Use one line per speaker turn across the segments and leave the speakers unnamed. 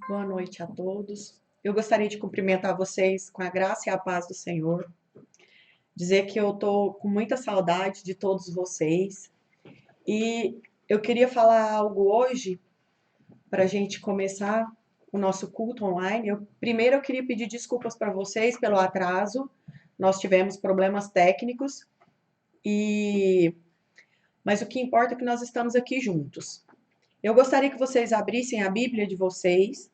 Boa noite a todos. Eu gostaria de cumprimentar vocês com a graça e a paz do Senhor. Dizer que eu estou com muita saudade de todos vocês. E eu queria falar algo hoje para a gente começar o nosso culto online. Primeiro eu queria pedir desculpas para vocês pelo atraso. Nós tivemos problemas técnicos, mas o que importa é que nós estamos aqui juntos. Eu gostaria que vocês abrissem a Bíblia de vocês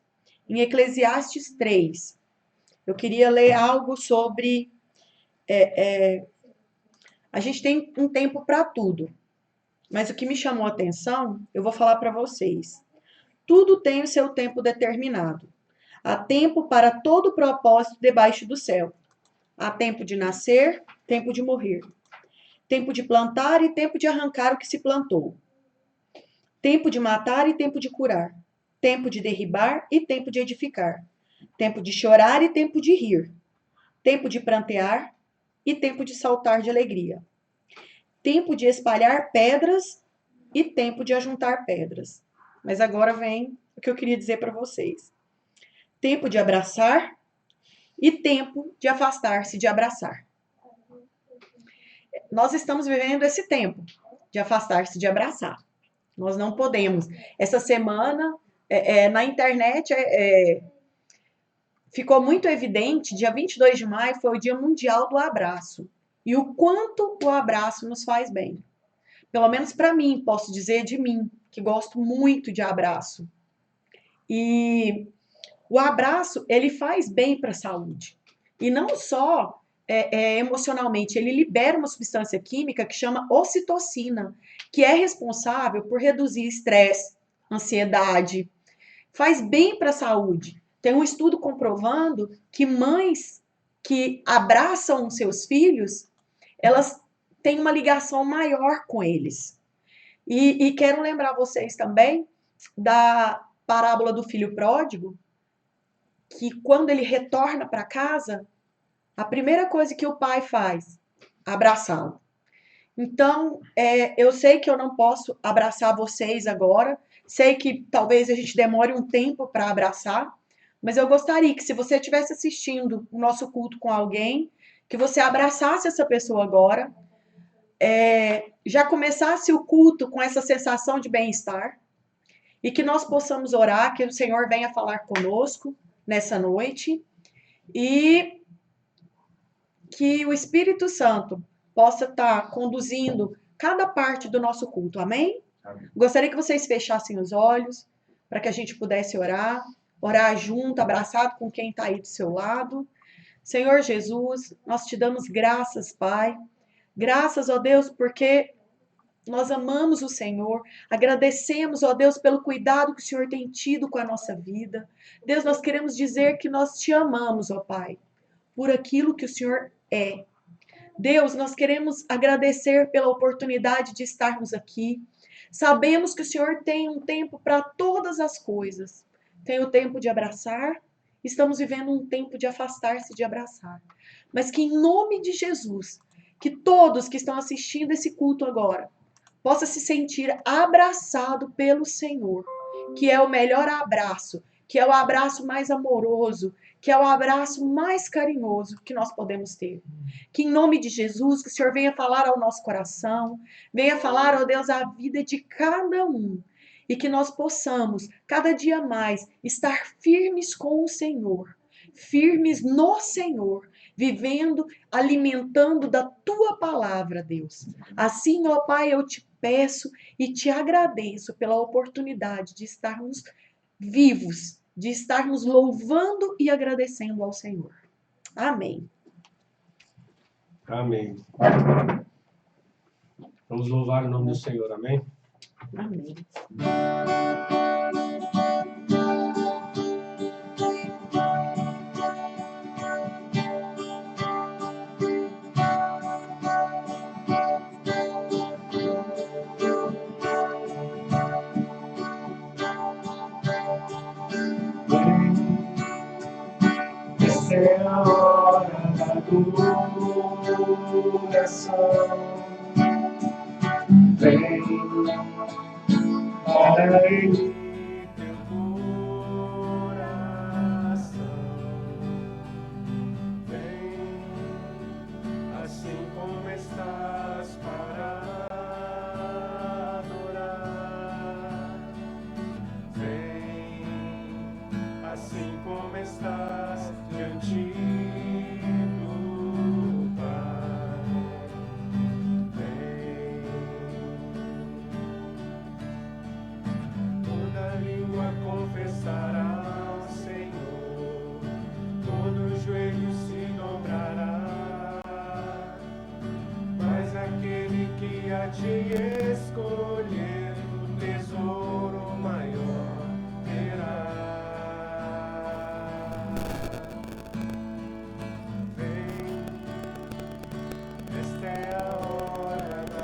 em Eclesiastes 3. Eu queria ler algo sobre. A gente tem um tempo para tudo, mas o que me chamou a atenção, eu vou falar para vocês. Tudo tem o seu tempo determinado. Há tempo para todo propósito debaixo do céu. Há tempo de nascer, tempo de morrer. Tempo de plantar e tempo de arrancar o que se plantou. Tempo de matar e tempo de curar. Tempo de derribar e tempo de edificar. Tempo de chorar e tempo de rir. Tempo de prantear e tempo de saltar de alegria. Tempo de espalhar pedras e tempo de ajuntar pedras. Mas agora vem o que eu queria dizer para vocês. Tempo de abraçar e tempo de afastar-se de abraçar. Nós estamos vivendo esse tempo de afastar-se de abraçar. Nós não podemos. Essa semana, na internet, ficou muito evidente, dia 22 de maio foi o Dia Mundial do Abraço. E o quanto o abraço nos faz bem. Pelo menos para mim, posso dizer de mim, que gosto muito de abraço. E o abraço, ele faz bem para a saúde. E não só emocionalmente, ele libera uma substância química que chama ocitocina, que é responsável por reduzir estresse, ansiedade. Faz bem para a saúde. Tem um estudo comprovando que mães que abraçam seus filhos, elas têm uma ligação maior com eles. E quero lembrar vocês também da parábola do filho pródigo, que quando ele retorna para casa, a primeira coisa que o pai faz, abraçá-lo. Então, eu sei que eu não posso abraçar vocês agora, sei que talvez a gente demore um tempo para abraçar, mas eu gostaria que, se você estivesse assistindo o nosso culto com alguém, que você abraçasse essa pessoa agora, já começasse o culto com essa sensação de bem-estar, e que nós possamos orar, que o Senhor venha falar conosco nessa noite, e que o Espírito Santo possa estar conduzindo cada parte do nosso culto, amém? Amém. Gostaria que vocês fechassem os olhos, para que a gente pudesse orar junto, abraçado com quem está aí do seu lado. Senhor Jesus, nós te damos graças, Pai. Graças, ó Deus, porque nós amamos o Senhor, agradecemos, ó Deus, pelo cuidado que o Senhor tem tido com a nossa vida. Deus, nós queremos dizer que nós te amamos, ó Pai, por aquilo que o Senhor é. Deus, nós queremos agradecer pela oportunidade de estarmos aqui. Sabemos que o Senhor tem um tempo para todas as coisas. Tem o tempo de abraçar, estamos vivendo um tempo de afastar-se de abraçar. Mas que em nome de Jesus, que todos que estão assistindo esse culto agora, possa se sentir abraçado pelo Senhor, que é o melhor abraço, que é o abraço mais amoroso, que é o abraço mais carinhoso que nós podemos ter. Que em nome de Jesus, que o Senhor venha falar ao nosso coração, venha falar, ó Deus, a vida de cada um, e que nós possamos, cada dia mais, estar firmes com o Senhor, firmes no Senhor, vivendo, alimentando da tua palavra, Deus. Assim, ó Pai, eu te peço e te agradeço pela oportunidade de estarmos vivos, de estarmos louvando e agradecendo ao Senhor. Amém.
Amém. Vamos louvar o nome do Senhor, amém?
Amém.
Essa é a hora da adoração. Vem para ele teu coração. a te escolher, o tesouro maior terá. Vem, esta é a hora da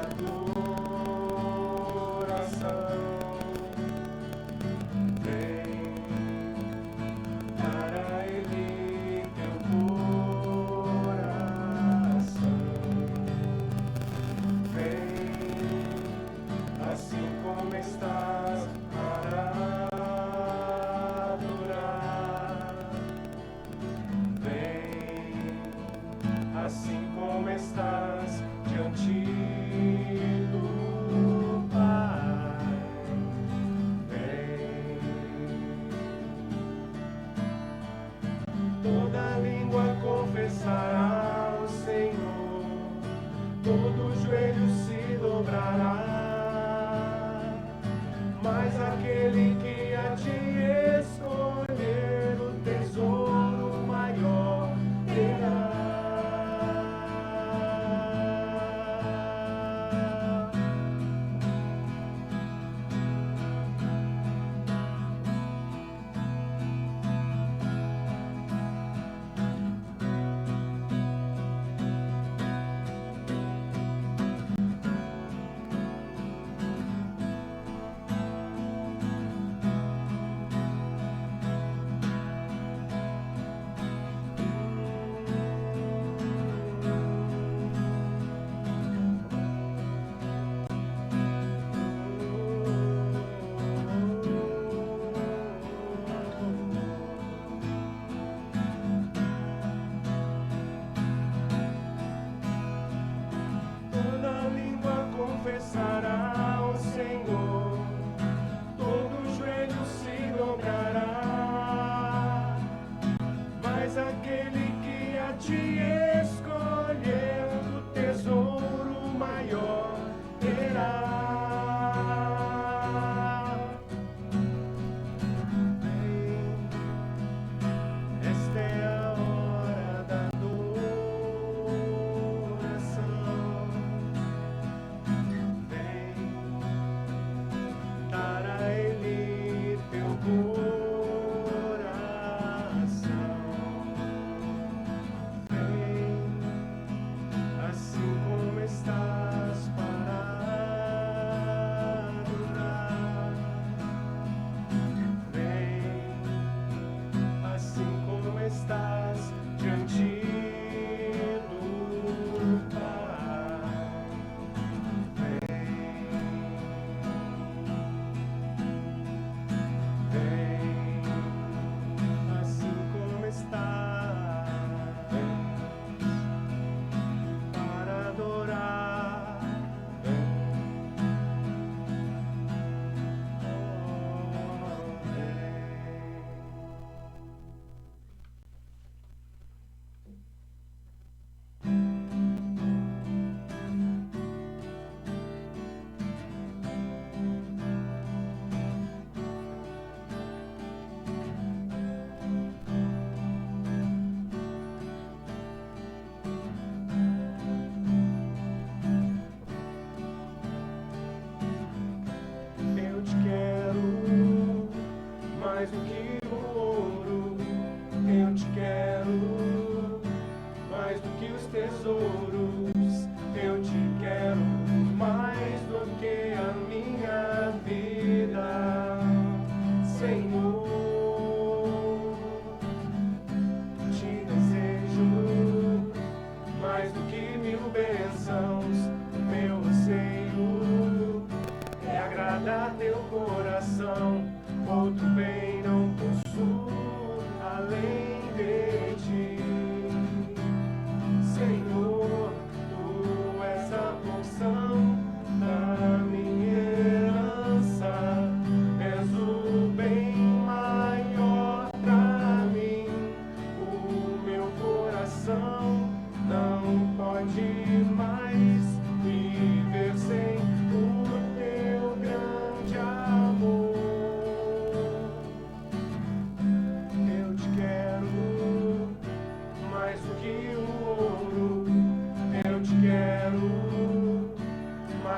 adoração. Vem, para Ele teu coração. Vem, assim como estás, para adorar. Vem, assim como estás, diante do Pai. Vem, toda língua confessará o Senhor, todo joelho se dobrará, mas aquele que a te escolher, o tesouro maior terá.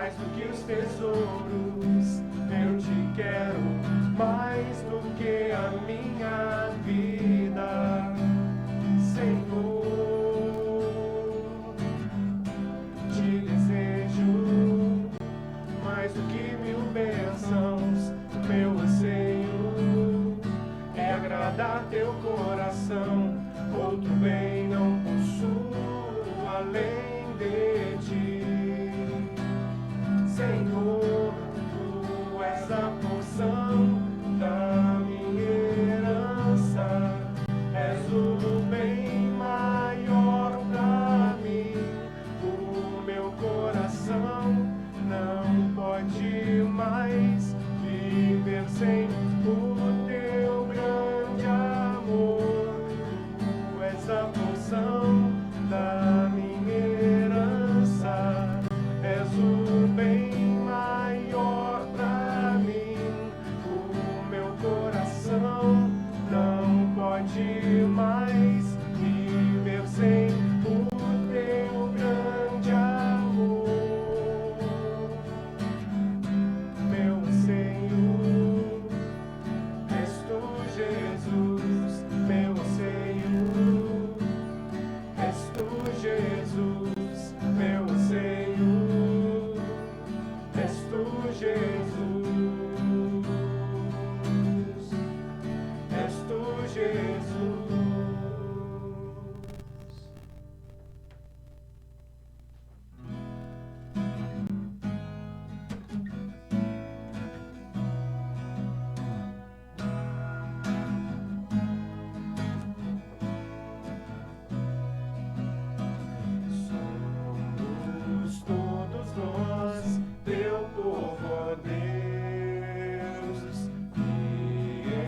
mais do que os tesouros. Eu te quero mais do que a minha vida, Senhor. Te desejo mais do que mil bênçãos. Meu anseio é agradar teu coração. Outro bem não possuo além de ti, Senhor. Tu és a porção da minha herança, és o bem maior pra mim. O meu coração não pode mais viver sem o teu grande amor. Tu és a porção da minha herança, és o bem maior pra mim. O meu coração não pode mais viver sem o teu grande amor. Meu anseio és tu, Jesus. Meu anseio és tu, Jesus. Meu anseio és tu, Jesus. És tu, Jesus. Somos todos nós, teu povo, ó Deus.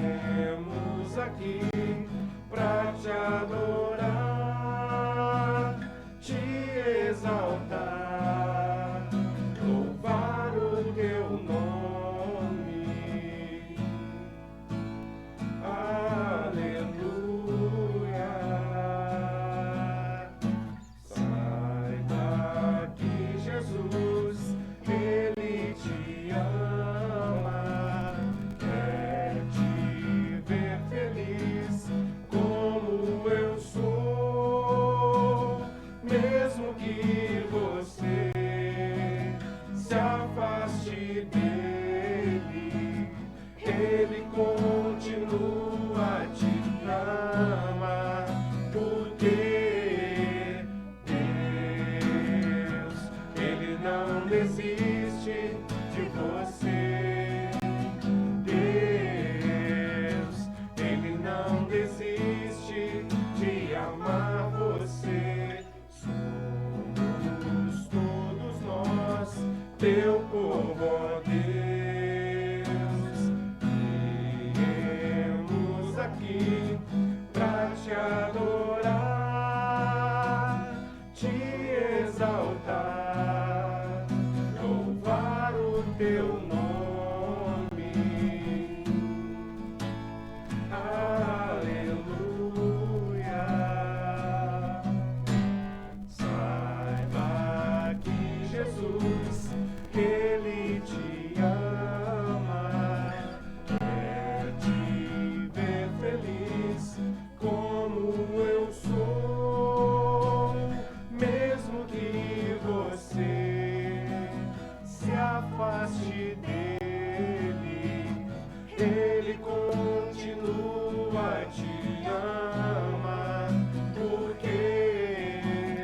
Viemos aqui pra te adorar, te exaltar, louvar o teu nome. Aleluia. Saiba que Jesus, Ele te ama, quer te ver feliz como eu sou. Mesmo que você se afaste dele, Ele continua te ama, porque Deus, Ele não desiste de você. Deus, Ele não desiste de amar você. Somos todos nós, teu povo, ó Deus. Viemos aqui pra te adorar, te exaltar, louvar o teu nome. Aleluia. Saiba que Jesus, Ele te ama, quer te ver feliz como eu sou. Mesmo que você se afaste dele, Ele continua te ama, porque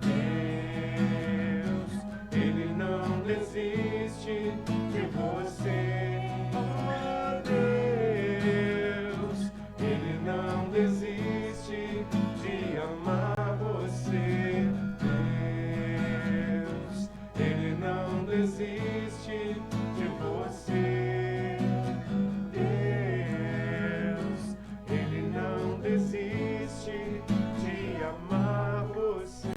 Deus, Ele não desiste de você. Oh, Deus, Ele não desiste de amar você. Deus, Ele não desiste de você. Deus, Ele não desiste de amar você.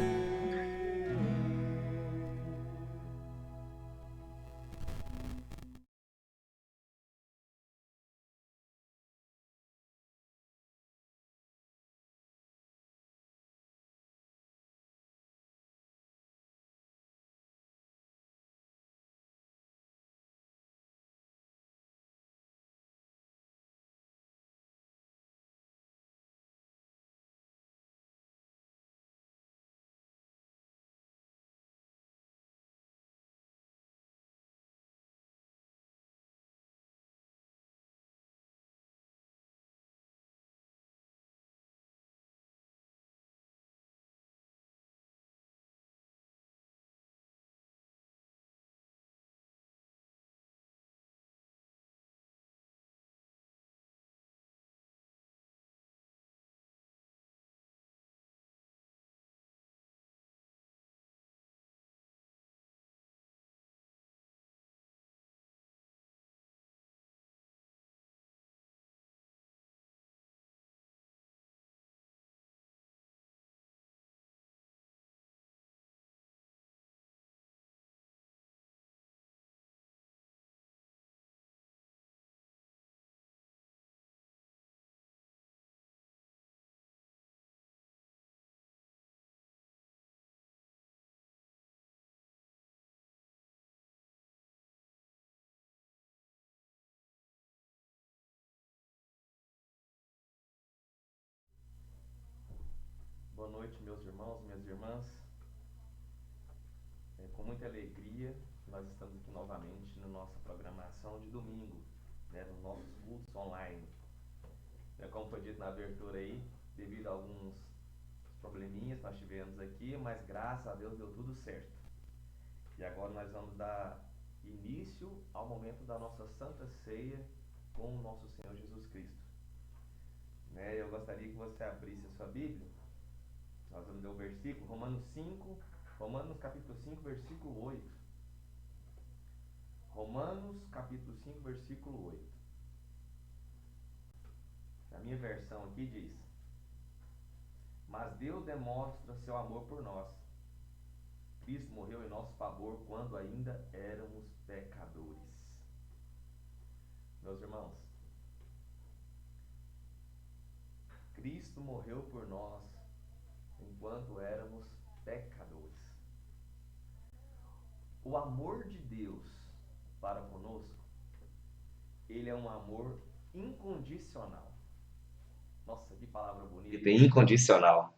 noite, meus irmãos, minhas irmãs. Com muita alegria, nós estamos aqui novamente na nossa programação de domingo, né, nos nossos cultos online. Como foi dito na abertura aí, devido a alguns probleminhas que nós tivemos aqui, mas graças a Deus deu tudo certo. E agora nós vamos dar início ao momento da nossa Santa Ceia com o nosso Senhor Jesus Cristo. Eu gostaria que você abrisse a sua Bíblia. Nós vamos ler o versículo, Romanos capítulo 5, versículo 8. Romanos capítulo 5, versículo 8. A minha versão aqui diz: mas Deus demonstra seu amor por nós. Cristo morreu em nosso favor quando ainda éramos pecadores. Meus irmãos, Cristo morreu por nós enquanto éramos pecadores. O amor de Deus para conosco, ele é um amor incondicional. Nossa, que palavra bonita. Incondicional.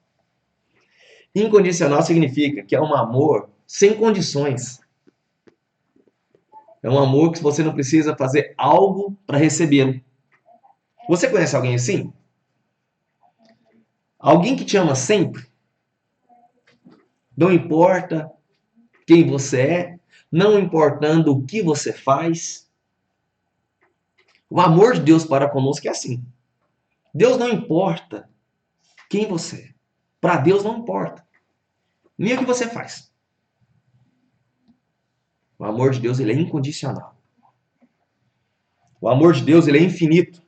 Incondicional significa que é um amor sem condições. É um amor que você não precisa fazer algo para recebê-lo. Você conhece alguém assim? Alguém que te ama sempre? Não importa quem você é, não importando o que você faz. O amor de Deus para conosco é assim. Deus não importa quem você é. Para Deus não importa. Nem o que você faz. O amor de Deus, ele é incondicional. O amor de Deus, ele é infinito.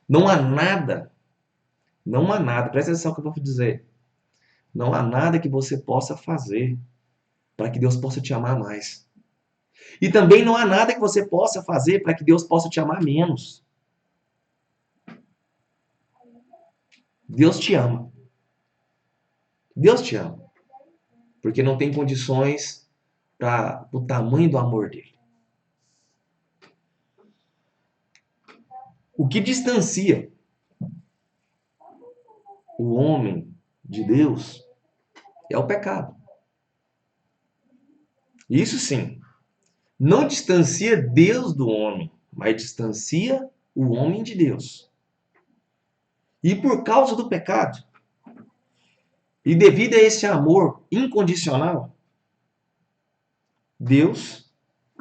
Não há nada, presta atenção no que eu vou dizer. Não há nada que você possa fazer para que Deus possa te amar mais. E também não há nada que você possa fazer para que Deus possa te amar menos. Deus te ama. Deus te ama. Porque não tem condições para o tamanho do amor dele. O que distancia o homem de Deus é o pecado. Isso sim, não distancia Deus do homem, mas distancia o homem de Deus. E por causa do pecado, e devido a esse amor incondicional, Deus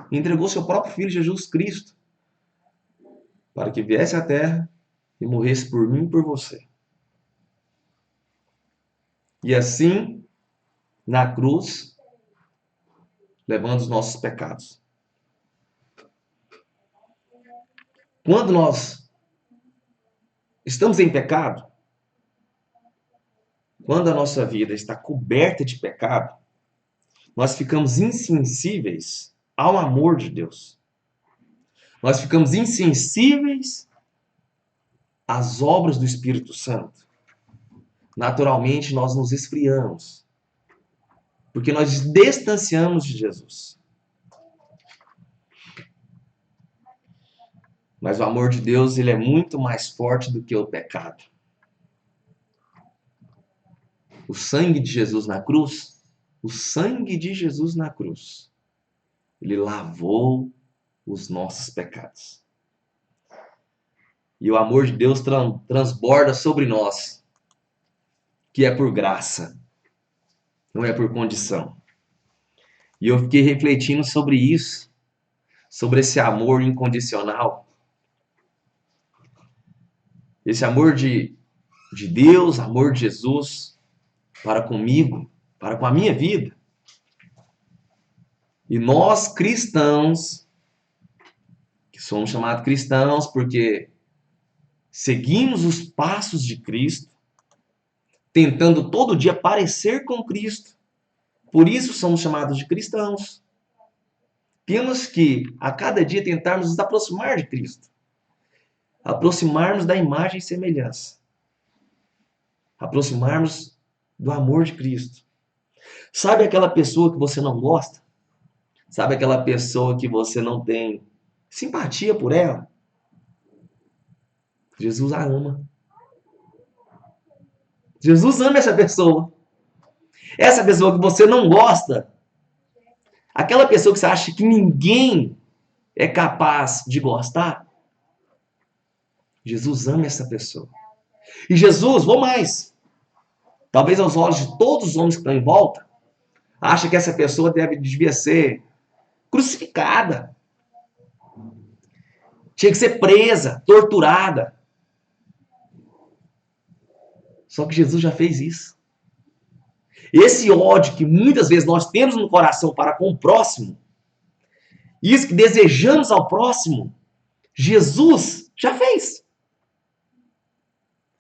entregou seu próprio Filho Jesus Cristo para que viesse à terra e morresse por mim e por você. E assim, na cruz, levando os nossos pecados. Quando nós estamos em pecado, quando a nossa vida está coberta de pecado, nós ficamos insensíveis ao amor de Deus. Nós ficamos insensíveis às obras do Espírito Santo. Naturalmente, nós nos esfriamos, porque nós distanciamos de Jesus. Mas o amor de Deus, ele é muito mais forte do que o pecado. O sangue de Jesus na cruz, ele lavou os nossos pecados. E o amor de Deus transborda sobre nós, que é por graça, não é por condição. E eu fiquei refletindo sobre isso, sobre esse amor incondicional. Esse amor de Deus, amor de Jesus, para comigo, para com a minha vida. E nós cristãos, que somos chamados cristãos porque seguimos os passos de Cristo, tentando todo dia parecer com Cristo, por isso somos chamados de cristãos. Temos que, a cada dia, tentarmos nos aproximar de Cristo. Aproximarmos da imagem e semelhança. Aproximarmos do amor de Cristo. Sabe aquela pessoa que você não gosta? Sabe aquela pessoa que você não tem simpatia por ela? Jesus a ama.
Jesus ama essa pessoa. Essa pessoa que você não gosta, aquela pessoa que você acha que ninguém é capaz de gostar, Jesus ama essa pessoa. E Jesus, vou mais, talvez aos olhos de todos os homens que estão em volta, acha que essa pessoa devia ser crucificada. Tinha que ser presa, torturada. Só que Jesus já fez isso. Esse ódio que muitas vezes nós temos no coração para com o próximo, isso que desejamos ao próximo, Jesus já fez.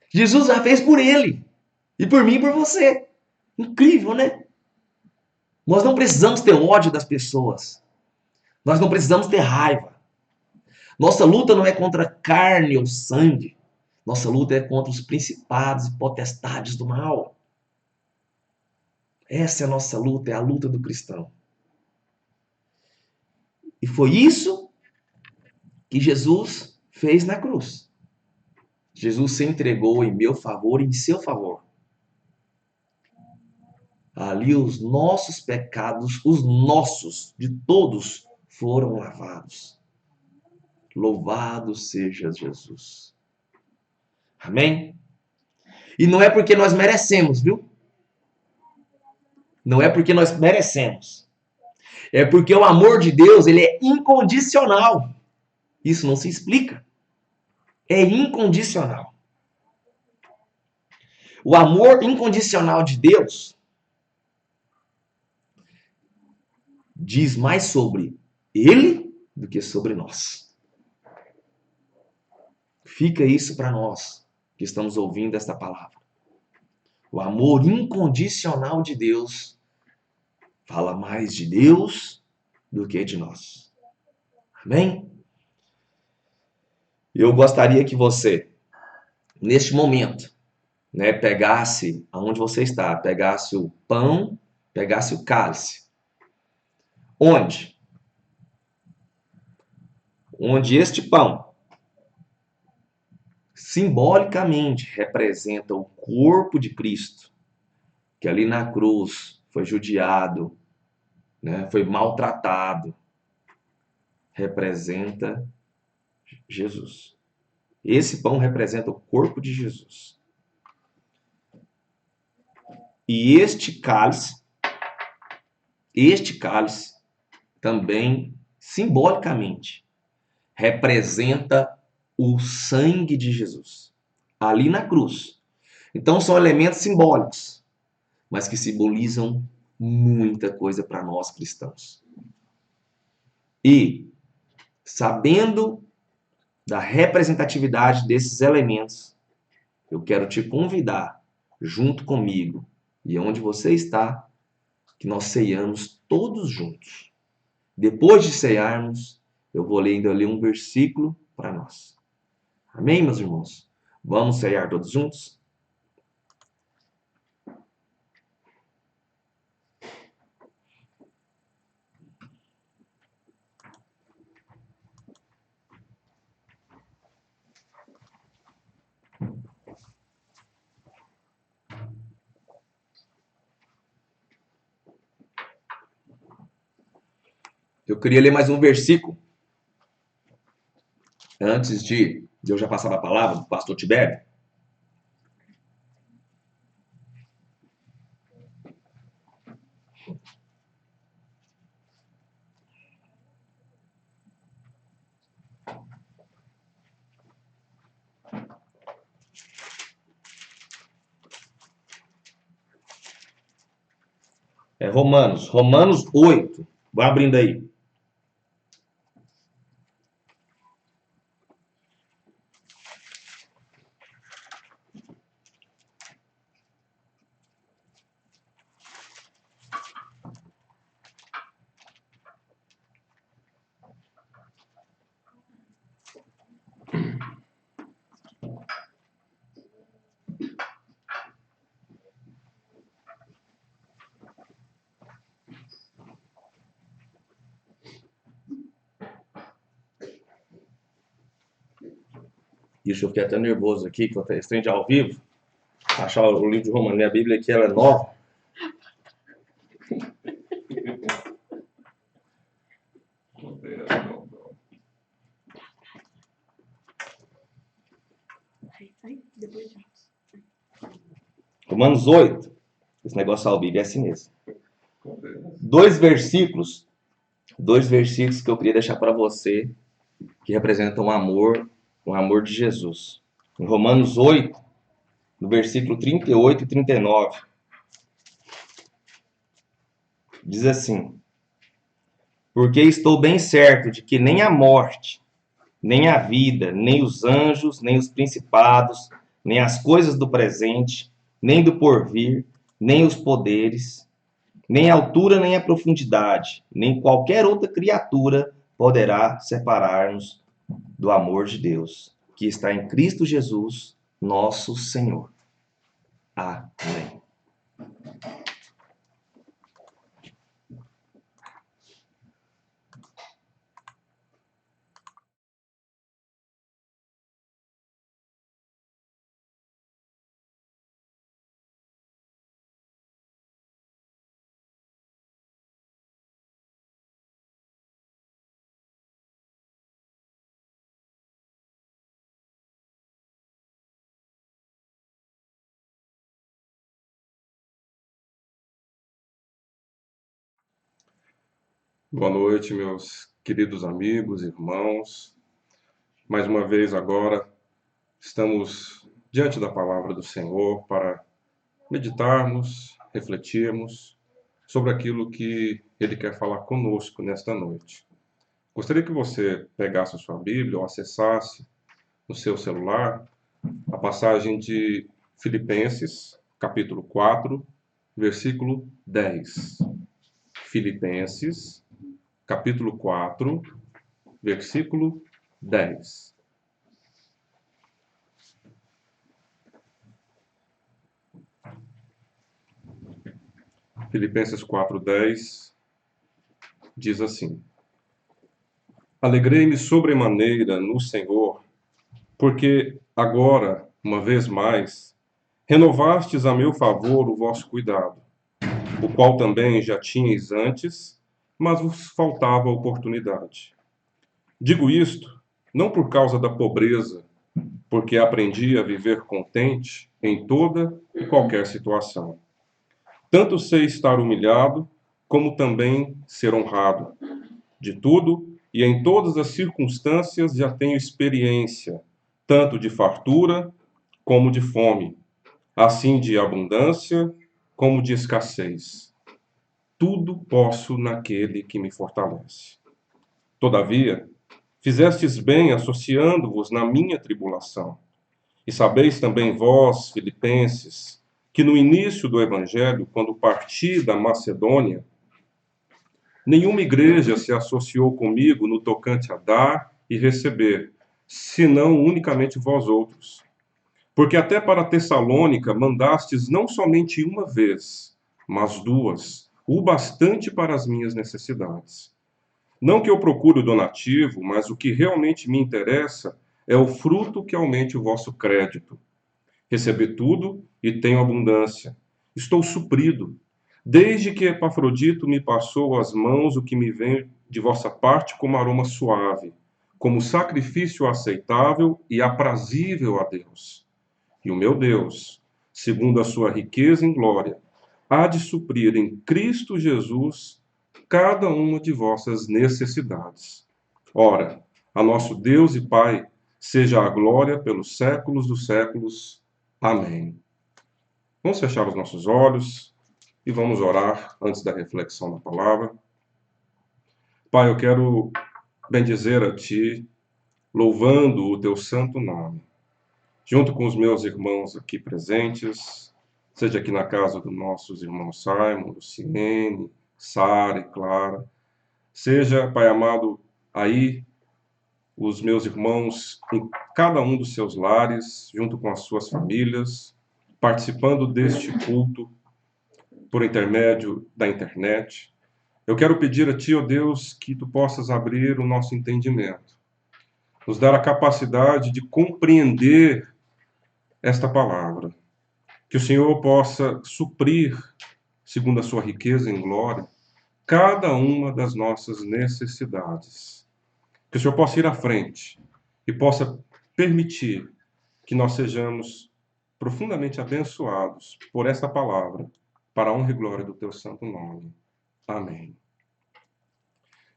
Jesus já fez por ele. E por mim e por você. Incrível, né? Nós não precisamos ter ódio das pessoas. Nós não precisamos ter raiva. Nossa luta não é contra carne ou sangue. Nossa luta é contra os principados e potestades do mal. Essa é a nossa luta, é a luta do cristão. E foi isso que Jesus fez na cruz. Jesus se entregou em meu favor e em seu favor. Ali os nossos pecados, os nossos, de todos, foram lavados. Louvado seja Jesus. Amém? E não é porque nós merecemos, viu? Não é porque nós merecemos. É porque o amor de Deus, ele é incondicional. Isso não se explica. É incondicional. O amor incondicional de Deus diz mais sobre ele do que sobre nós. Fica isso para nós que estamos ouvindo esta palavra. O amor incondicional de Deus fala mais de Deus do que de nós. Amém? Eu gostaria que você, neste momento, pegasse aonde você está, pegasse o pão, pegasse o cálice. Onde? Onde este pão simbolicamente representa o corpo de Cristo, que ali na cruz foi judiado, foi maltratado, representa Jesus. Esse pão representa o corpo de Jesus. E este cálice também, simbolicamente, representa o sangue de Jesus, ali na cruz. Então são elementos simbólicos, mas que simbolizam muita coisa para nós cristãos. E, sabendo da representatividade desses elementos, eu quero te convidar, junto comigo, e onde você está, que nós ceiamos todos juntos. Depois de cearmos, eu vou ler um versículo para nós. Amém, meus irmãos? Vamos ceiar todos juntos? Eu queria ler mais um versículo antes de eu já passar a palavra para o pastor Tibério. É Romanos 8. Vai abrindo aí. Isso, eu fiquei até nervoso aqui, que eu estrendi ao vivo. achar o livro de Romanos. Minha Bíblia aqui, ela é nova. Romanos 8. Esse negócio da Bíblia é assim mesmo. Dois versículos que eu queria deixar para você, que representam o amor de Jesus. Em Romanos 8, no versículo 38 e 39, diz assim: porque estou bem certo de que nem a morte, nem a vida, nem os anjos, nem os principados, nem as coisas do presente, nem do porvir, nem os poderes, nem a altura, nem a profundidade, nem qualquer outra criatura poderá separar-nos do amor de Deus, que está em Cristo Jesus, nosso Senhor. Amém.
Boa noite, meus queridos amigos, irmãos. Mais uma vez agora estamos diante da palavra do Senhor para meditarmos, refletirmos sobre aquilo que Ele quer falar conosco nesta noite. Gostaria que você pegasse a sua Bíblia ou acessasse no seu celular a passagem de Filipenses, capítulo 4, versículo 10. Filipenses, capítulo 4, versículo 10. Filipenses 4:10 diz assim: alegrei-me sobremaneira no Senhor, porque agora, uma vez mais, renovastes a meu favor o vosso cuidado, o qual também já tinhais antes, mas vos faltava oportunidade. Digo isto não por causa da pobreza, porque aprendi a viver contente em toda e qualquer situação. Tanto sei estar humilhado, como também ser honrado. De tudo e em todas as circunstâncias já tenho experiência, tanto de fartura como de fome, assim de abundância como de escassez. Tudo posso naquele que me fortalece. Todavia, fizestes bem associando-vos na minha tribulação. E sabeis também vós, filipenses, que no início do Evangelho, quando parti da Macedônia, nenhuma igreja se associou comigo no tocante a dar e receber, senão unicamente vós outros. Porque até para Tessalônica mandastes não somente uma vez, mas duas, o bastante para as minhas necessidades. Não que eu procure o donativo, mas o que realmente me interessa é o fruto que aumente o vosso crédito. Recebi tudo e tenho abundância. Estou suprido. Desde que Epafrodito me passou às mãos o que me vem de vossa parte como aroma suave, como sacrifício aceitável e aprazível a Deus. E o meu Deus, segundo a sua riqueza em glória, há de suprir em Cristo Jesus cada uma de vossas necessidades. Ora, a nosso Deus e Pai seja a glória pelos séculos dos séculos. Amém. Vamos fechar os nossos olhos e vamos orar antes da reflexão da palavra. Pai, eu quero bendizer a Ti, louvando o Teu santo nome, junto com os meus irmãos aqui presentes, seja aqui na casa dos nossos irmãos Simon, Luciene, Sara e Clara, seja, Pai amado, aí os meus irmãos em cada um dos seus lares, junto com as suas famílias, participando deste culto por intermédio da internet. Eu quero pedir a Ti, ó Deus, que Tu possas abrir o nosso entendimento, nos dar a capacidade de compreender esta palavra, Que o Senhor possa suprir, segundo a sua riqueza em glória, cada uma das nossas necessidades. Que o Senhor possa ir à frente e possa permitir que nós sejamos profundamente abençoados por esta palavra, para a honra e glória do teu santo nome. Amém.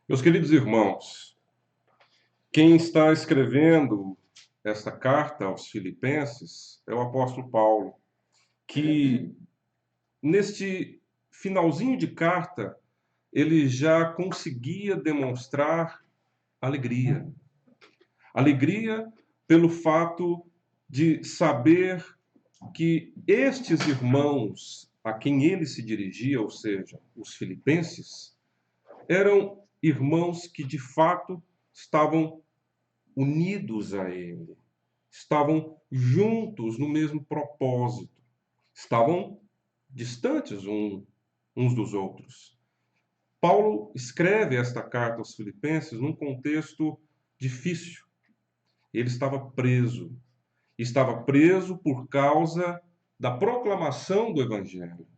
Meus queridos irmãos, quem está escrevendo esta carta aos Filipenses é o apóstolo Paulo, que neste finalzinho de carta ele já conseguia demonstrar alegria. Alegria pelo fato de saber que estes irmãos a quem ele se dirigia, ou seja, os filipenses, eram irmãos que de fato estavam unidos a ele, estavam juntos no mesmo propósito, estavam distantes uns dos outros. Paulo escreve esta carta aos Filipenses num contexto difícil. Ele estava preso. Estava preso por causa da proclamação do Evangelho.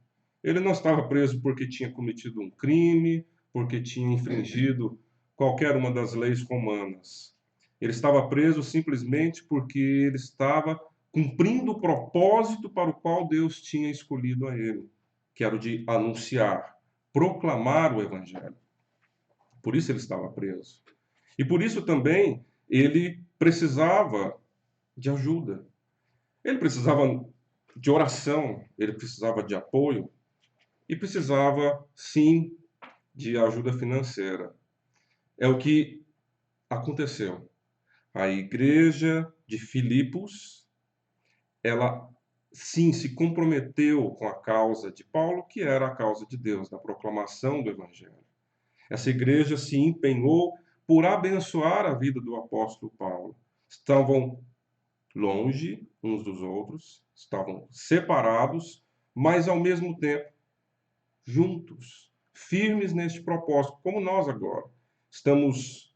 Ele não estava preso porque tinha cometido um crime, porque tinha infringido qualquer uma das leis romanas. Ele estava preso simplesmente porque ele estava cumprindo o propósito para o qual Deus tinha escolhido a ele, que era o de anunciar, proclamar o Evangelho. Por isso ele estava preso. E por isso também ele precisava de ajuda. Ele precisava de oração, ele precisava de apoio e precisava, sim, de ajuda financeira. É o que aconteceu. A igreja de Filipos, ela sim se comprometeu com a causa de Paulo, que era a causa de Deus, da proclamação do Evangelho. Essa igreja se empenhou por abençoar a vida do apóstolo Paulo. Estavam longe uns dos outros, estavam separados, mas ao mesmo tempo juntos, firmes neste propósito, como nós agora. Estamos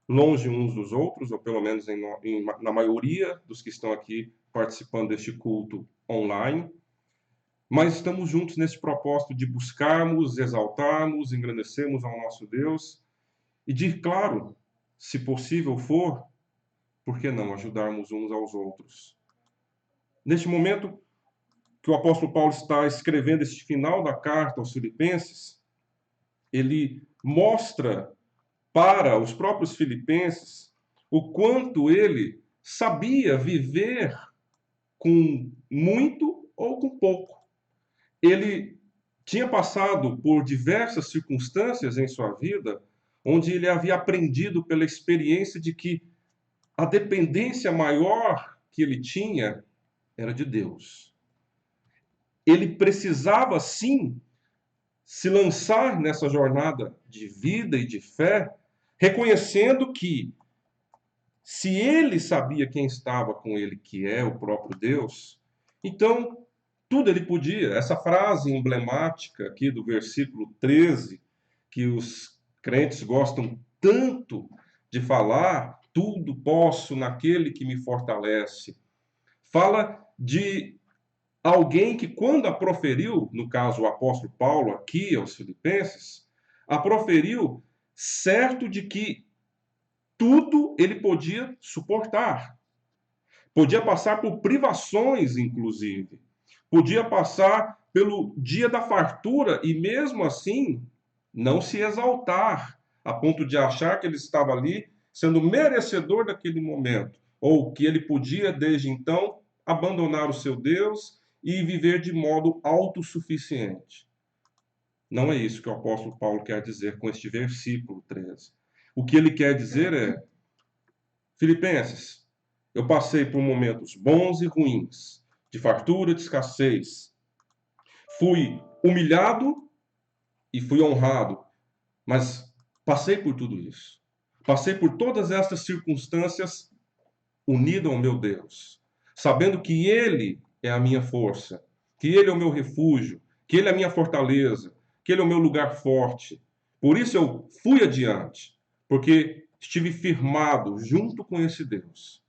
longe uns dos outros, ou pelo menos na maioria dos que estão aqui participando deste culto online, mas estamos juntos nesse propósito de buscarmos, exaltarmos, engrandecermos ao nosso Deus e de, claro, se possível for, por que não ajudarmos uns aos outros? Neste momento que o apóstolo Paulo está escrevendo este final da carta aos Filipenses, ele mostra para os próprios filipenses o quanto ele sabia viver com muito ou com pouco. Ele tinha passado por diversas circunstâncias em sua vida onde ele havia aprendido pela experiência de que a dependência maior que ele tinha era de Deus. Ele precisava, sim, se lançar nessa jornada de vida e de fé, reconhecendo que, se ele sabia quem estava com ele, que é o próprio Deus, então tudo ele podia. Essa frase emblemática aqui do versículo 13, que os crentes gostam tanto de falar, tudo posso naquele que me fortalece, fala de alguém que, quando a proferiu, no caso o apóstolo Paulo aqui aos Filipenses, a proferiu certo de que tudo ele podia suportar. Podia passar por privações, inclusive. Podia passar pelo dia da fartura e, mesmo assim, não se exaltar, a ponto de achar que ele estava ali sendo merecedor daquele momento, ou que ele podia, desde então, abandonar o seu Deus e viver de modo autossuficiente. Não é isso que o apóstolo Paulo quer dizer com este versículo 13. O que ele quer dizer é: Filipenses, eu passei por momentos bons e ruins, de fartura, de escassez. Fui humilhado e fui honrado, mas passei por tudo isso. Passei por todas estas circunstâncias unido ao meu Deus, sabendo que Ele é a minha força, que Ele é o meu refúgio, que Ele é a minha fortaleza, que Ele é o meu lugar forte. Por isso eu fui adiante, porque estive firmado junto com esse Deus.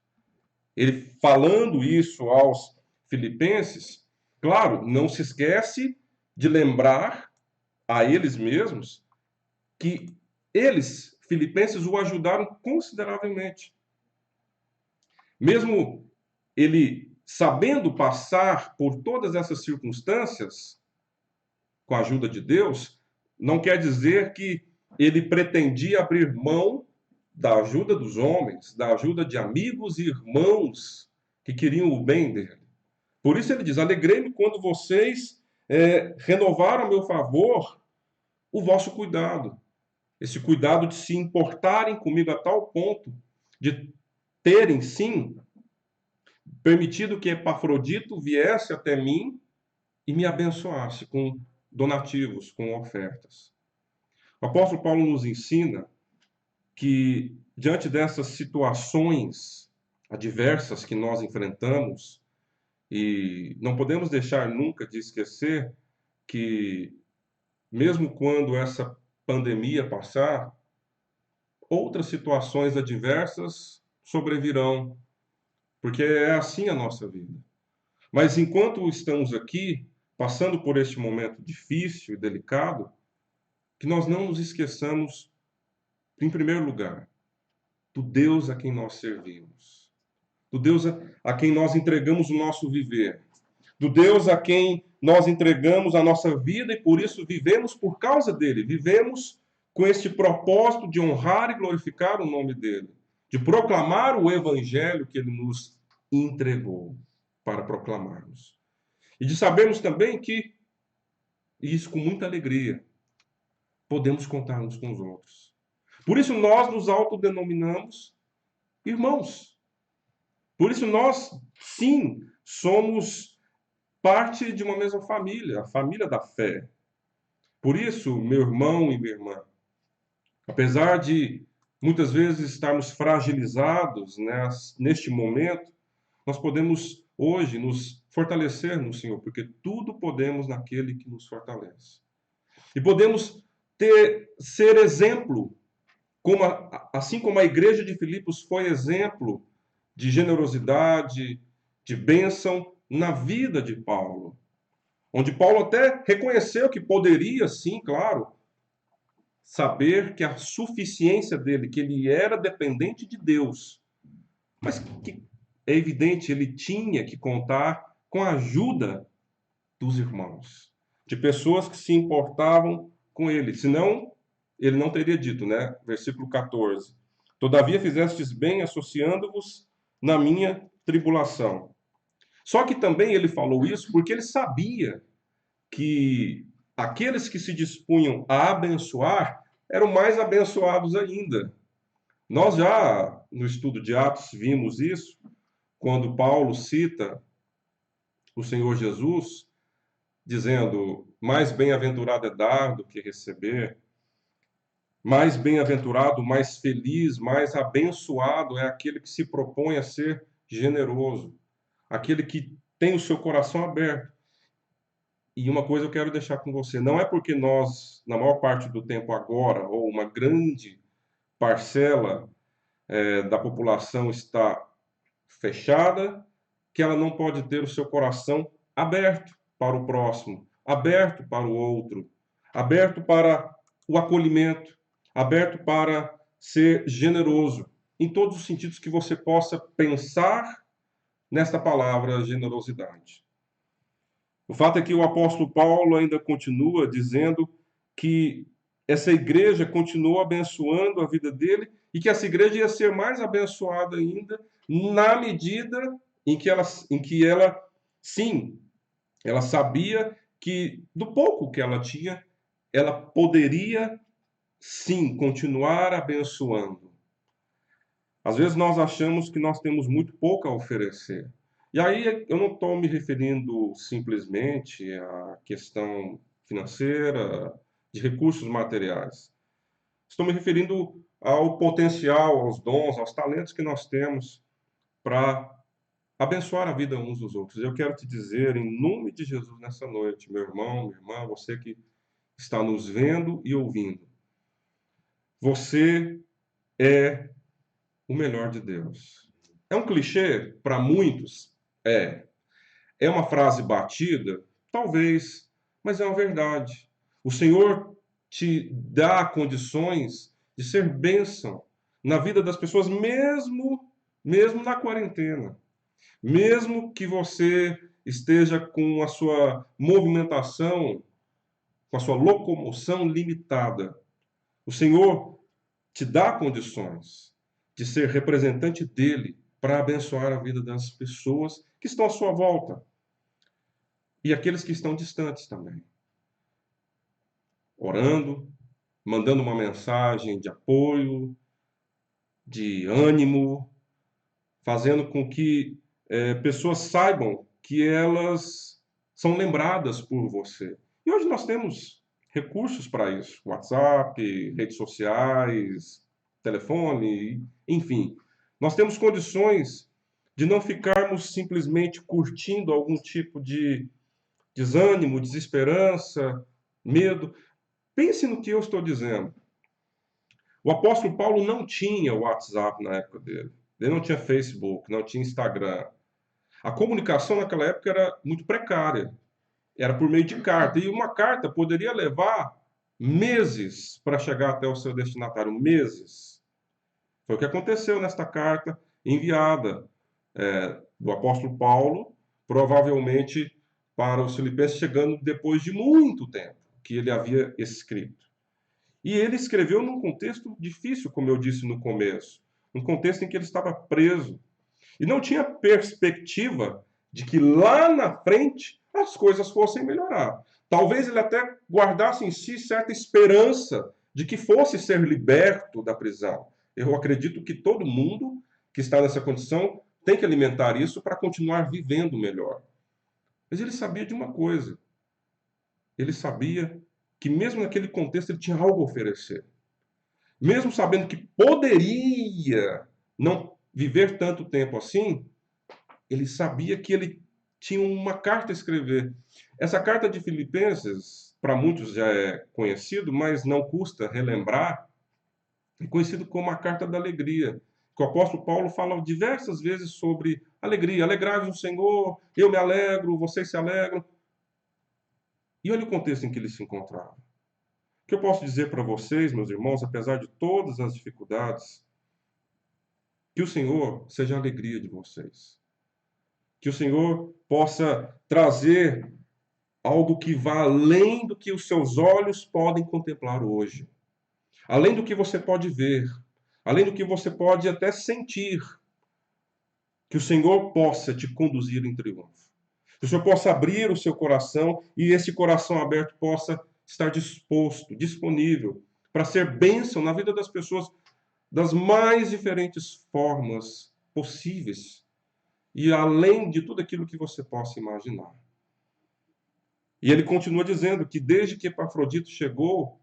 Ele falando isso aos filipenses, Claro, não se esquece de lembrar a eles mesmos que eles, filipenses, o ajudaram consideravelmente. Mesmo ele sabendo passar por todas essas circunstâncias, com a ajuda de Deus, não quer dizer que ele pretendia abrir mão da ajuda dos homens, da ajuda de amigos e irmãos que queriam o bem dele. Por isso ele diz: alegrei-me quando vocês renovaram a meu favor o vosso cuidado. Esse cuidado de se importarem comigo a tal ponto de terem, sim, permitido que Epafrodito viesse até mim e me abençoasse com donativos, com ofertas. O apóstolo Paulo nos ensina que, diante dessas situações adversas que nós enfrentamos, e não podemos deixar nunca de esquecer que, mesmo quando essa pandemia passar, outras situações adversas sobrevirão, porque é assim a nossa vida. Mas enquanto estamos aqui, passando por este momento difícil e delicado, que nós não nos esqueçamos, em primeiro lugar, do Deus a quem nós servimos, do Deus a quem nós entregamos o nosso viver, do Deus a quem nós entregamos a nossa vida e por isso vivemos por causa dele, vivemos com este propósito de honrar e glorificar o nome dele, de proclamar o evangelho que ele nos entregou para proclamarmos. E de sabermos também que, e isso com muita alegria, podemos contar uns com os outros. Por isso nós nos autodenominamos irmãos. Por isso nós, sim, somos parte de uma mesma família, a família da fé. Por isso, meu irmão e minha irmã, apesar de muitas vezes estarmos fragilizados neste momento, nós podemos hoje nos fortalecer no Senhor, porque tudo podemos naquele que nos fortalece. E podemos ser exemplo, assim como a igreja de Filipos foi exemplo de generosidade, de bênção na vida de Paulo. Onde Paulo até reconheceu que poderia, sim, claro, saber que a suficiência dele, que ele era dependente de Deus, mas que é evidente, ele tinha que contar com a ajuda dos irmãos, de pessoas que se importavam com ele, senão ele não teria dito, né? Versículo 14. Todavia fizestes bem associando-vos na minha tribulação. Só que também ele falou isso porque ele sabia que aqueles que se dispunham a abençoar eram mais abençoados ainda. Nós já, no estudo de Atos, vimos isso, quando Paulo cita o Senhor Jesus, dizendo: mais bem-aventurado é dar do que receber, mais bem-aventurado, mais feliz, mais abençoado é aquele que se propõe a ser generoso, aquele que tem o seu coração aberto. E uma coisa eu quero deixar com você, não é porque nós, na maior parte do tempo agora, ou uma grande parcela da população está fechada, que ela não pode ter o seu coração aberto para o próximo, aberto para o outro, aberto para o acolhimento, aberto para ser generoso, em todos os sentidos que você possa pensar nesta palavra generosidade. O fato é que o apóstolo Paulo ainda continua dizendo que essa igreja continuou abençoando a vida dele e que essa igreja ia ser mais abençoada ainda na medida em que ela, sim, ela sabia que do pouco que ela tinha, ela poderia, sim, continuar abençoando. Às vezes nós achamos que nós temos muito pouco a oferecer. E aí eu não estou me referindo simplesmente à questão financeira, de recursos materiais. Estou me referindo ao potencial, aos dons, aos talentos que nós temos para abençoar a vida uns dos outros. Eu quero te dizer, em nome de Jesus, nessa noite, meu irmão, minha irmã, você que está nos vendo e ouvindo, você é o melhor de Deus. É um clichê para muitos? É. é uma frase batida? Talvez, mas é uma verdade. O Senhor te dá condições de ser bênção na vida das pessoas, mesmo na quarentena. Mesmo que você esteja com a sua movimentação, com a sua locomoção limitada, o Senhor te dá condições de ser representante dele para abençoar a vida das pessoas que estão à sua volta e aqueles que estão distantes também. Orando, mandando uma mensagem de apoio, de ânimo, fazendo com que pessoas saibam que elas são lembradas por você. E hoje nós temos recursos para isso: WhatsApp, redes sociais, telefone, enfim. Nós temos condições de não ficarmos simplesmente curtindo algum tipo de desânimo, desesperança, medo. Pense no que eu estou dizendo. O apóstolo Paulo não tinha WhatsApp na época dele. Ele não tinha Facebook, não tinha Instagram. A comunicação naquela época era muito precária. Era por meio de carta. E uma carta poderia levar meses para chegar até o seu destinatário. Meses. Foi o que aconteceu nesta carta enviada do apóstolo Paulo, provavelmente para os filipenses, chegando depois de muito tempo que ele havia escrito. E ele escreveu num contexto difícil, como eu disse no começo. Um contexto em que ele estava preso. E não tinha perspectiva de que lá na frente as coisas fossem melhorar. Talvez ele até guardasse em si certa esperança de que fosse ser liberto da prisão. Eu acredito que todo mundo que está nessa condição tem que alimentar isso para continuar vivendo melhor. Mas ele sabia de uma coisa. Ele sabia que mesmo naquele contexto ele tinha algo a oferecer. Mesmo sabendo que poderia não viver tanto tempo assim, ele sabia que ele tinha uma carta a escrever. Essa carta de Filipenses, para muitos já é conhecido, mas não custa relembrar, é conhecido como a carta da alegria. Que o apóstolo Paulo fala diversas vezes sobre alegria. Alegrai-vos no Senhor, eu me alegro, vocês se alegram. E olha o contexto em que ele se encontrava. O que eu posso dizer para vocês, meus irmãos, apesar de todas as dificuldades, que o Senhor seja a alegria de vocês. Que o Senhor possa trazer algo que vá além do que os seus olhos podem contemplar hoje. Além do que você pode ver. Além do que você pode até sentir. Que o Senhor possa te conduzir em triunfo. Que o Senhor possa abrir o seu coração e esse coração aberto possa estar disposto, disponível para ser bênção na vida das pessoas das mais diferentes formas possíveis e além de tudo aquilo que você possa imaginar. E ele continua dizendo que desde que Epafrodito chegou,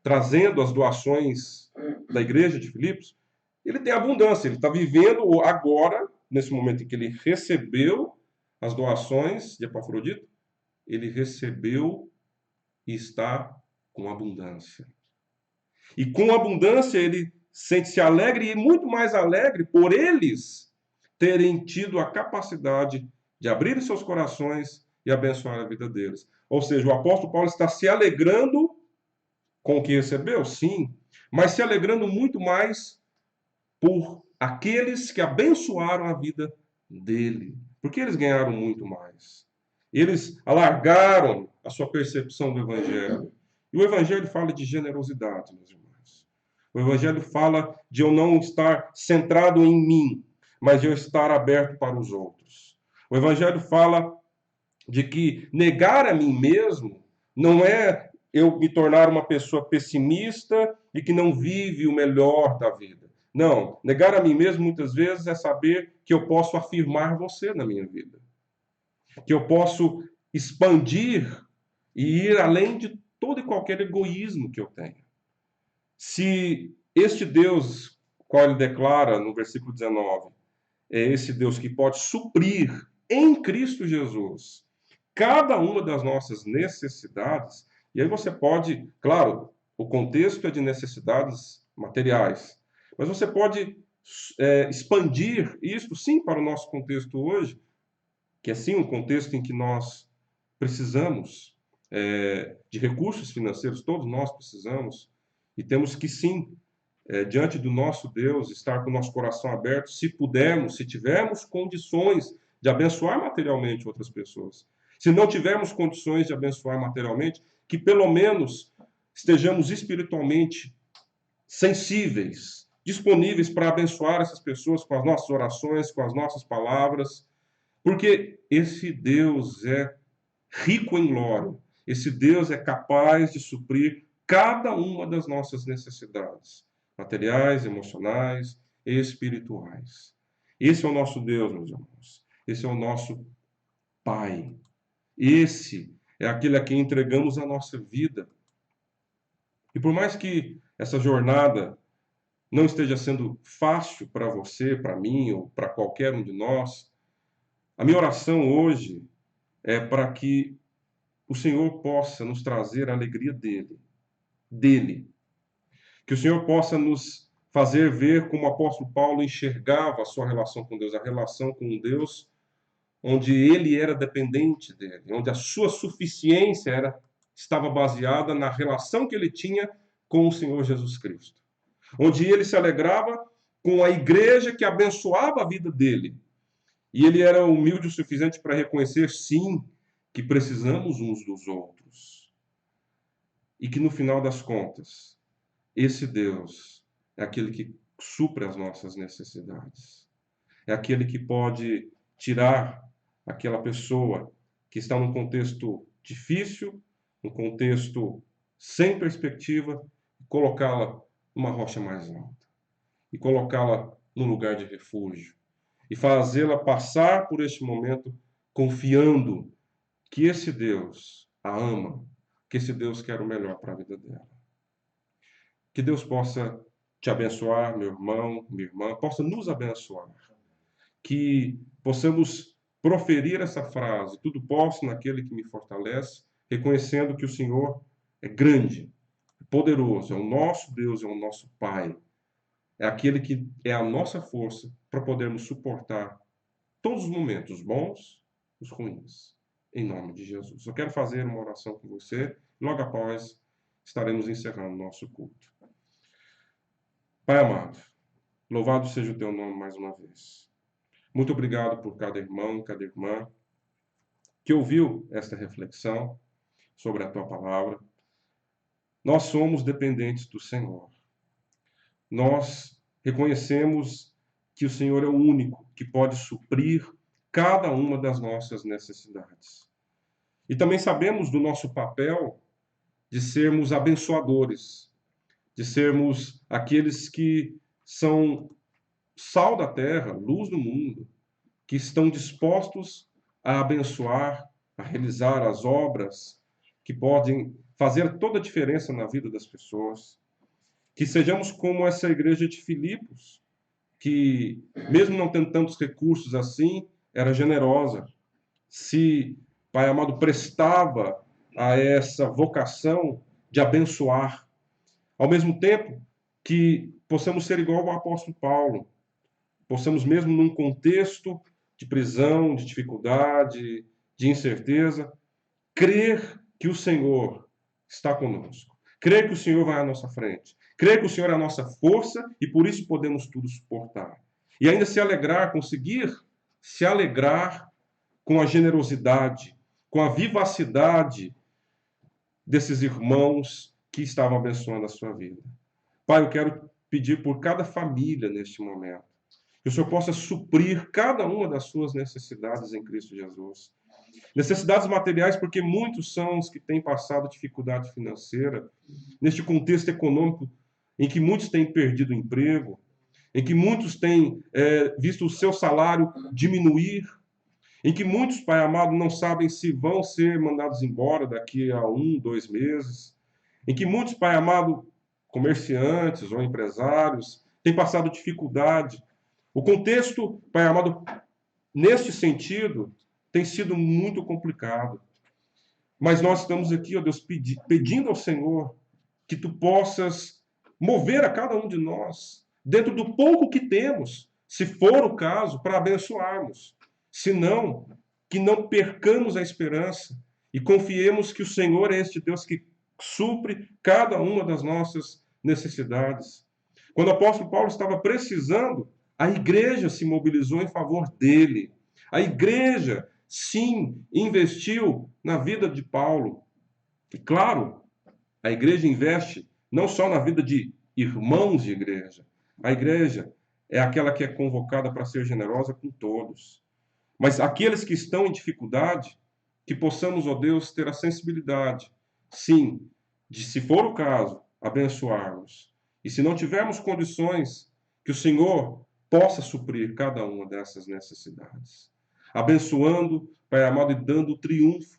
trazendo as doações da igreja de Filipos, ele tem abundância, ele está vivendo agora, nesse momento em que ele recebeu as doações de Epafrodito, ele recebeu e está com abundância. E com abundância ele sente-se alegre e muito mais alegre por eles terem tido a capacidade de abrir seus corações e abençoar a vida deles. Ou seja, o apóstolo Paulo está se alegrando com o que recebeu, sim, mas se alegrando muito mais por aqueles que abençoaram a vida dele, porque eles ganharam muito mais. Eles alargaram a sua percepção do Evangelho. E o Evangelho fala de generosidade, meus irmãos. O Evangelho fala de eu não estar centrado em mim, mas de eu estar aberto para os outros. O Evangelho fala de que negar a mim mesmo não é eu me tornar uma pessoa pessimista e que não vive o melhor da vida. Não, negar a mim mesmo muitas vezes é saber que eu posso afirmar você na minha vida. Que eu posso expandir e ir além de todo e qualquer egoísmo que eu tenho. Se este Deus, qual ele declara no versículo 19, é esse Deus que pode suprir em Cristo Jesus cada uma das nossas necessidades, e aí você pode, claro, o contexto é de necessidades materiais, mas você pode expandir isto, sim, para o nosso contexto hoje, que é sim um contexto em que nós precisamos de recursos financeiros, todos nós precisamos, e temos que sim, diante do nosso Deus, estar com o nosso coração aberto, se pudermos, se tivermos condições de abençoar materialmente outras pessoas. Se não tivermos condições de abençoar materialmente, que pelo menos estejamos espiritualmente sensíveis, disponíveis para abençoar essas pessoas com as nossas orações, com as nossas palavras, porque esse Deus é rico em glória. Esse Deus é capaz de suprir cada uma das nossas necessidades, materiais, emocionais e espirituais. Esse é o nosso Deus, meus irmãos. Esse é o nosso Pai. Esse é aquele a quem entregamos a nossa vida. E por mais que essa jornada não esteja sendo fácil para você, para mim ou para qualquer um de nós, a minha oração hoje é para que o Senhor possa nos trazer a alegria dele. Que o Senhor possa nos fazer ver como o apóstolo Paulo enxergava a sua relação com Deus, a relação com Deus, onde ele era dependente dele, onde a sua suficiência estava baseada na relação que ele tinha com o Senhor Jesus Cristo. Onde ele se alegrava com a igreja que abençoava a vida dele. E ele era humilde o suficiente para reconhecer, sim, que precisamos uns dos outros. E que no final das contas, esse Deus é aquele que supre as nossas necessidades. É aquele que pode tirar aquela pessoa que está num contexto difícil, num contexto sem perspectiva, e colocá-la numa rocha mais alta. E colocá-la num lugar de refúgio. E fazê-la passar por este momento confiando que esse Deus a ama, que esse Deus quer o melhor para a vida dela. Que Deus possa te abençoar, meu irmão, minha irmã, possa nos abençoar. Que possamos proferir essa frase, tudo posso naquele que me fortalece, reconhecendo que o Senhor é grande, poderoso, é o nosso Deus, é o nosso Pai. É aquele que é a nossa força para podermos suportar todos os momentos, os bons, os ruins. Em nome de Jesus. Eu quero fazer uma oração com você. Logo após, estaremos encerrando o nosso culto. Pai amado, louvado seja o teu nome mais uma vez. Muito obrigado por cada irmão, cada irmã que ouviu esta reflexão sobre a tua palavra. Nós somos dependentes do Senhor. Nós reconhecemos que o Senhor é o único que pode suprir cada uma das nossas necessidades. E também sabemos do nosso papel de sermos abençoadores, de sermos aqueles que são sal da terra, luz do mundo, que estão dispostos a abençoar, a realizar as obras que podem fazer toda a diferença na vida das pessoas. Que sejamos como essa igreja de Filipos, que, mesmo não tendo tantos recursos assim, era generosa. Se, Pai amado, prestava a essa vocação de abençoar. Ao mesmo tempo que possamos ser igual ao apóstolo Paulo, possamos mesmo num contexto de prisão, de dificuldade, de incerteza, crer que o Senhor está conosco. Crer que o Senhor vai à nossa frente. Crer que o Senhor é a nossa força e por isso podemos tudo suportar. E ainda se alegrar, conseguir se alegrar com a generosidade, com a vivacidade desses irmãos que estavam abençoando a sua vida. Pai, eu quero pedir por cada família neste momento, que o Senhor possa suprir cada uma das suas necessidades em Cristo Jesus. Necessidades materiais, porque muitos são os que têm passado dificuldade financeira, neste contexto econômico em que muitos têm perdido o emprego, em que muitos têm visto o seu salário diminuir, em que muitos, Pai amado, não sabem se vão ser mandados embora daqui a 1, 2 meses, em que muitos, Pai amado, comerciantes ou empresários têm passado dificuldade. O contexto, Pai amado, neste sentido, tem sido muito complicado. Mas nós estamos aqui, ó Deus, pedindo ao Senhor que Tu possas mover a cada um de nós, dentro do pouco que temos, se for o caso, para abençoarmos. Se não, que não percamos a esperança e confiemos que o Senhor é este Deus que supre cada uma das nossas necessidades. Quando o apóstolo Paulo estava precisando, a igreja se mobilizou em favor dele. A igreja, sim, investiu na vida de Paulo. E claro, a igreja investe não só na vida de irmãos de igreja. A igreja é aquela que é convocada para ser generosa com todos. Mas aqueles que estão em dificuldade, que possamos, ó Deus, ter a sensibilidade, sim, de, se for o caso, abençoarmos. E se não tivermos condições, que o Senhor possa suprir cada uma dessas necessidades. Abençoando, Pai amado, e dando triunfo,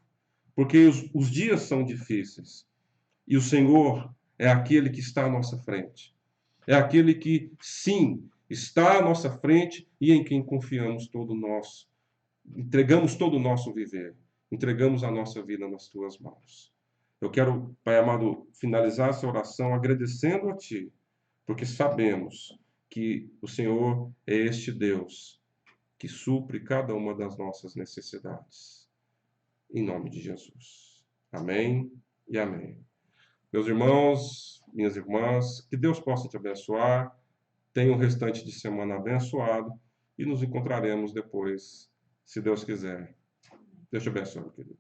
porque os dias são difíceis. E o Senhor é aquele que está à nossa frente. É aquele que, sim, está à nossa frente e em quem confiamos todo o nosso. Entregamos todo o nosso viver. Entregamos a nossa vida nas tuas mãos. Eu quero, Pai amado, finalizar essa oração agradecendo a Ti, porque sabemos que o Senhor é este Deus que supre cada uma das nossas necessidades. Em nome de Jesus. Amém e amém. Meus irmãos, minhas irmãs, que Deus possa te abençoar. Tenha um restante de semana abençoado e nos encontraremos depois, se Deus quiser. Deus te abençoe, querido.